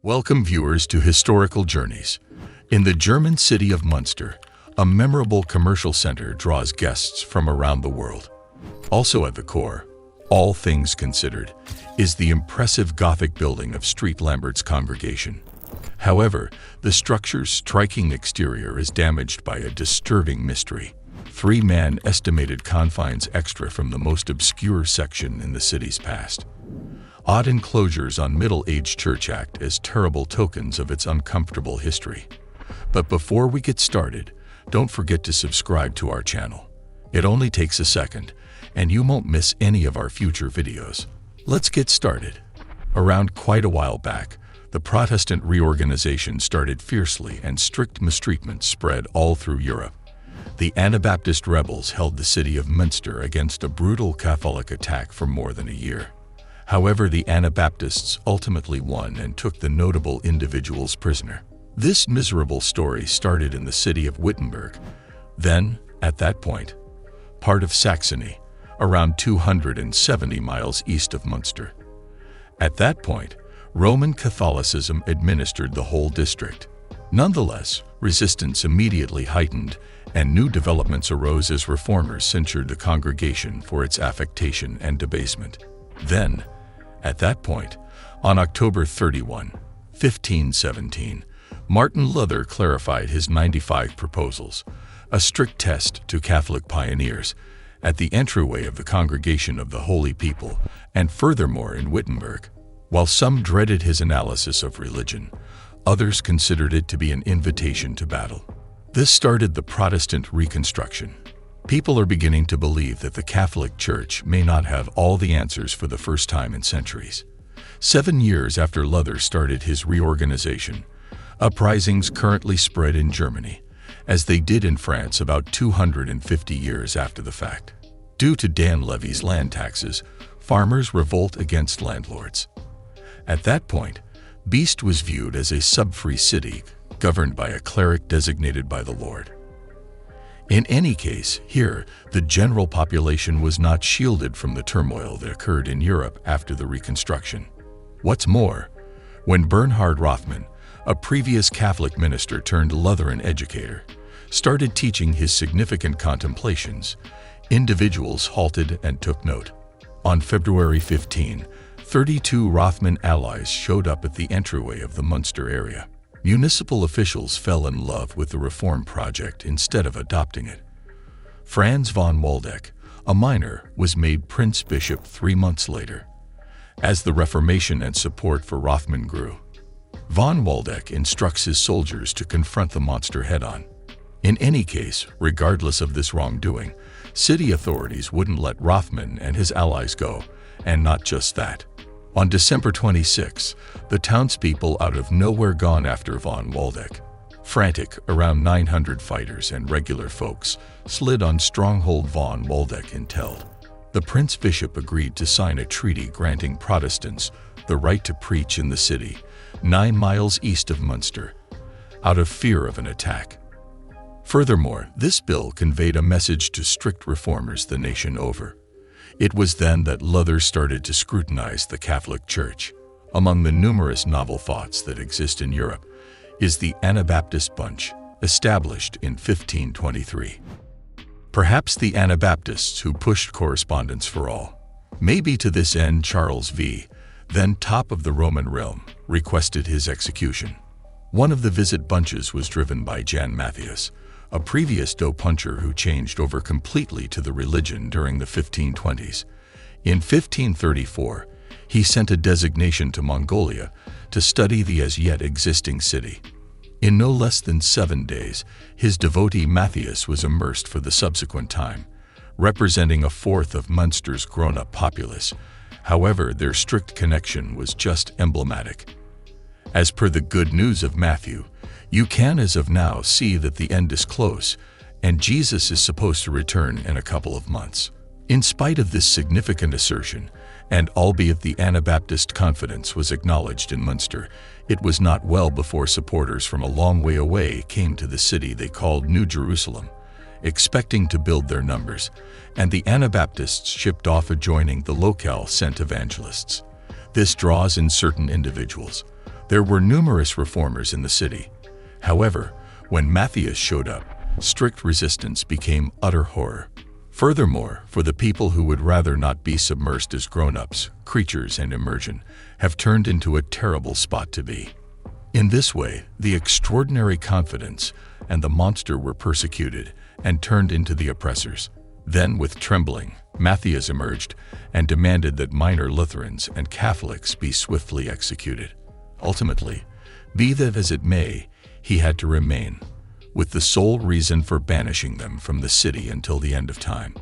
Welcome viewers to Historical Journeys. In the German city of Munster, a memorable commercial center draws guests from around the world. Also at the core, all things considered, is the impressive Gothic building of St. Lambert's Congregation. However, the structure's striking exterior is damaged by a disturbing mystery. 3-man estimated confines extra from the most obscure section in the city's past. Odd enclosures on Middle-aged church act as terrible tokens of its uncomfortable history. But before we get started, don't forget to subscribe to our channel. It only takes a second, and you won't miss any of our future videos. Let's get started. Around quite a while back, the Protestant reorganization started fiercely and strict mistreatment spread all through Europe. The Anabaptist rebels held the city of Munster against a brutal Catholic attack for more than a year. However, the Anabaptists ultimately won and took the notable individuals prisoner. This miserable story started in the city of Wittenberg, then, at that point, part of Saxony, around 270 miles east of Munster. At that point, Roman Catholicism administered the whole district. Nonetheless, resistance immediately heightened, and new developments arose as reformers censured the congregation for its affectation and debasement. Then, at that point, on October 31, 1517, Martin Luther clarified his 95 proposals, a strict test to Catholic pioneers, at the entryway of the Congregation of the Holy People, and furthermore in Wittenberg. While some dreaded his analysis of religion, others considered it to be an invitation to battle. This started the Protestant Reconstruction. People are beginning to believe that the Catholic Church may not have all the answers for the first time in centuries. 7 years after Luther started his reorganization, uprisings currently spread in Germany, as they did in France about 250 years after the fact. Due to Dan Levy's land taxes, farmers revolt against landlords. At that point, Beast was viewed as a sub-free city governed by a cleric designated by the Lord. In any case, here, the general population was not shielded from the turmoil that occurred in Europe after the Reconstruction. What's more, when Bernhard Rothmann, a previous Catholic minister turned Lutheran educator, started teaching his significant contemplations, individuals halted and took note. On February 15, 32 Rothmann allies showed up at the entryway of the Munster area. Municipal officials fell in love with the reform project instead of adopting it. Franz von Waldeck, a minor, was made Prince Bishop 3 months later. As the Reformation and support for Rothmann grew, von Waldeck instructs his soldiers to confront the monster head-on. In any case, regardless of this wrongdoing, city authorities wouldn't let Rothmann and his allies go, and not just that. On December 26, the townspeople out of nowhere gone after von Waldeck. Frantic, around 900 fighters and regular folks slid on stronghold von Waldeck in Teld. The Prince Bishop agreed to sign a treaty granting Protestants the right to preach in the city, 9 miles east of Munster, out of fear of an attack. Furthermore, this bill conveyed a message to strict reformers the nation over. It was then that Luther started to scrutinize the Catholic Church. Among the numerous novel thoughts that exist in Europe is the Anabaptist Bunch, established in 1523. Perhaps the Anabaptists who pushed correspondence for all. Maybe to this end Charles V., then top of the Roman realm, requested his execution. One of the visit bunches was driven by Jan Matthias, a previous dough puncher who changed over completely to the religion during the 1520s. In 1534, he sent a designation to Mongolia to study the as yet existing city. In no less than 7 days, his devotee Matthias was immersed for the subsequent time, representing a fourth of Munster's grown-up populace. However, their strict connection was just emblematic. As per the Good News of Matthew, you can as of now see that the end is close, and Jesus is supposed to return in a couple of months. In spite of this significant assertion, and albeit the Anabaptist confidence was acknowledged in Munster, it was not well before supporters from a long way away came to the city they called New Jerusalem, expecting to build their numbers, and the Anabaptists shipped off adjoining the locale sent evangelists. This draws in certain individuals, There were numerous reformers in the city. However, when Matthias showed up, strict resistance became utter horror. Furthermore, for the people who would rather not be submersed as grown-ups, creatures and immersion have turned into a terrible spot to be. In this way, the extraordinary confidence and the monster were persecuted and turned into the oppressors. Then, with trembling, Matthias emerged and demanded that minor Lutherans and Catholics be swiftly executed. Ultimately, be that as it may, he had to remain, with the sole reason for banishing them from the city until the end of time.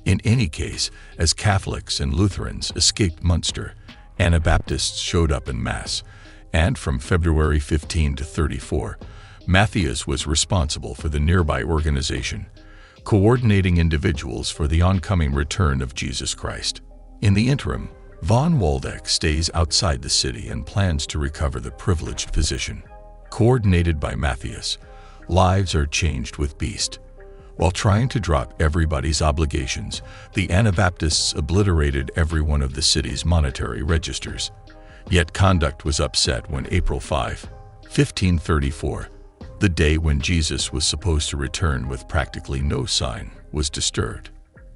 In any case, as Catholics and Lutherans escaped Munster, Anabaptists showed up en masse, and from February 15 to 34, Matthias was responsible for the nearby organization, coordinating individuals for the oncoming return of Jesus Christ. In the interim, von Waldeck stays outside the city and plans to recover the privileged position. Coordinated by Matthias, lives are changed with Beast. While trying to drop everybody's obligations, the Anabaptists obliterated every one of the city's monetary registers. Yet conduct was upset when April 5, 1534, the day when Jesus was supposed to return with practically no sign, was disturbed.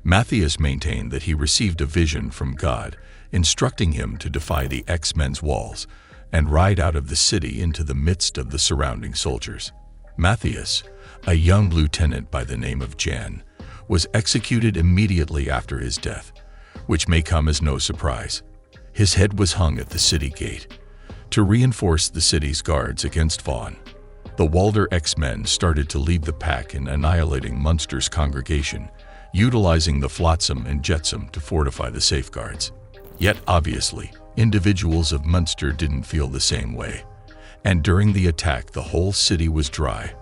Matthias maintained that he received a vision from God, instructing him to defy the X-Men's walls and ride out of the city into the midst of the surrounding soldiers. Matthias, a young lieutenant by the name of Jan, was executed immediately after his death, which may come as no surprise. His head was hung at the city gate. To reinforce the city's guards against von, the Walder X-Men started to lead the pack in annihilating Munster's congregation, utilizing the Flotsam and Jetsam to fortify the safeguards. Yet obviously, individuals of Munster didn't feel the same way, and during the attack the whole city was dry,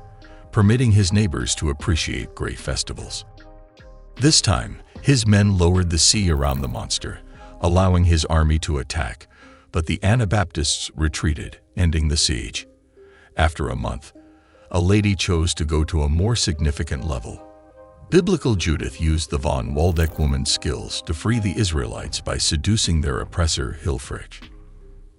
permitting his neighbors to appreciate great festivals. This time, his men lowered the sea around the monster, allowing his army to attack, but the Anabaptists retreated, ending the siege. After a month, a lady chose to go to a more significant level. Biblical Judith used the von Waldeck woman's skills to free the Israelites by seducing their oppressor Hilfrich.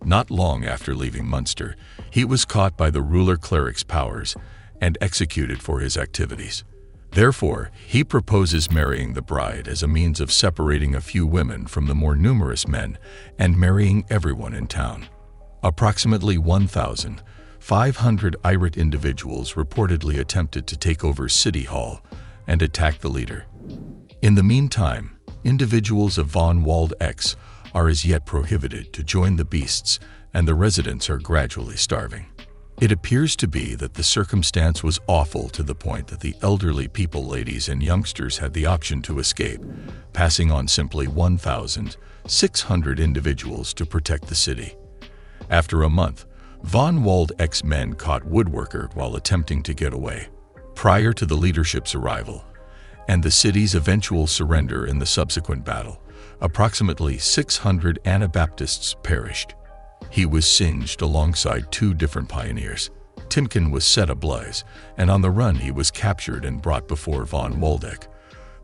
Not long after leaving Munster, he was caught by the ruler cleric's powers and executed for his activities. Therefore, he proposes marrying the bride as a means of separating a few women from the more numerous men and marrying everyone in town. Approximately 1,500 irate individuals reportedly attempted to take over City Hall and attack the leader. In the meantime, individuals of von Waldeck are as yet prohibited to join the beasts, and the residents are gradually starving. It appears to be that the circumstance was awful to the point that the elderly people, ladies, and youngsters had the option to escape, passing on simply 1,600 individuals to protect the city. After a month, von Waldeck's men caught Woodworker while attempting to get away. Prior to the leadership's arrival and the city's eventual surrender in the subsequent battle, approximately 600 Anabaptists perished. He was singed alongside two different pioneers. Timken was set ablaze, and on the run he was captured and brought before von Waldeck,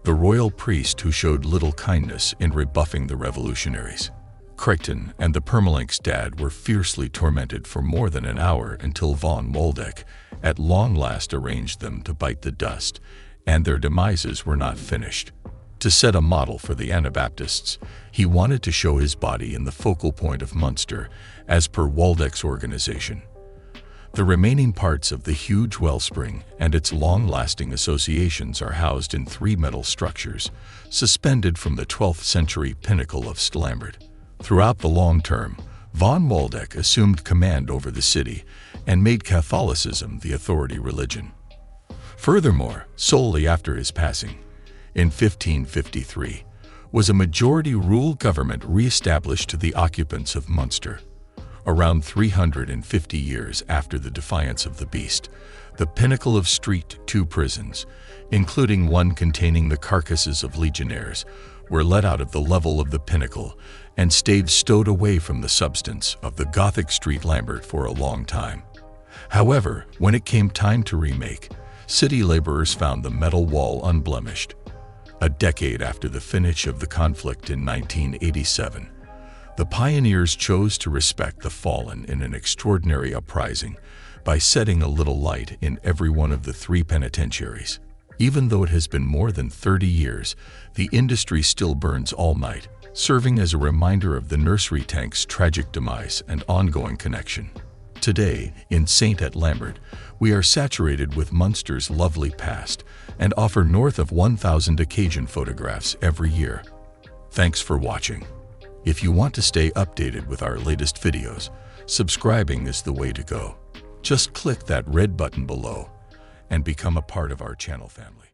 the royal priest who showed little kindness in rebuffing the revolutionaries. Crichton and the Permalink's dad were fiercely tormented for more than an hour until von Waldeck at long last arranged them to bite the dust, and their demises were not finished. To set a model for the Anabaptists, he wanted to show his body in the focal point of Munster, as per Waldeck's organization. The remaining parts of the huge wellspring and its long-lasting associations are housed in three metal structures, suspended from the 12th century pinnacle of Stalambert. Throughout the long term, von Waldeck assumed command over the city and made Catholicism the authority religion. Furthermore, solely after his passing, in 1553, was a majority-rule government re-established to the occupants of Munster. Around 350 years after the defiance of the beast, the pinnacle of Street 2 prisons, including one containing the carcasses of legionnaires, were let out of the level of the pinnacle and stayed stowed away from the substance of the Gothic Street Lambert for a long time. However, when it came time to remake, city laborers found the metal wall unblemished. A decade after the finish of the conflict in 1987, The pioneers chose to respect the fallen in an extraordinary uprising by setting a little light in every one of the 3 penitentiaries. Even though it has been more than 30 years, the industry still burns all night, serving as a reminder of the nursery tank's tragic demise and ongoing connection. Today, in Saint-Lambert, we are saturated with Munster's lovely past and offer north of 1,000 occasion photographs every year. Thanks for watching. If you want to stay updated with our latest videos, subscribing is the way to go. Just click that red button below and become a part of our channel family.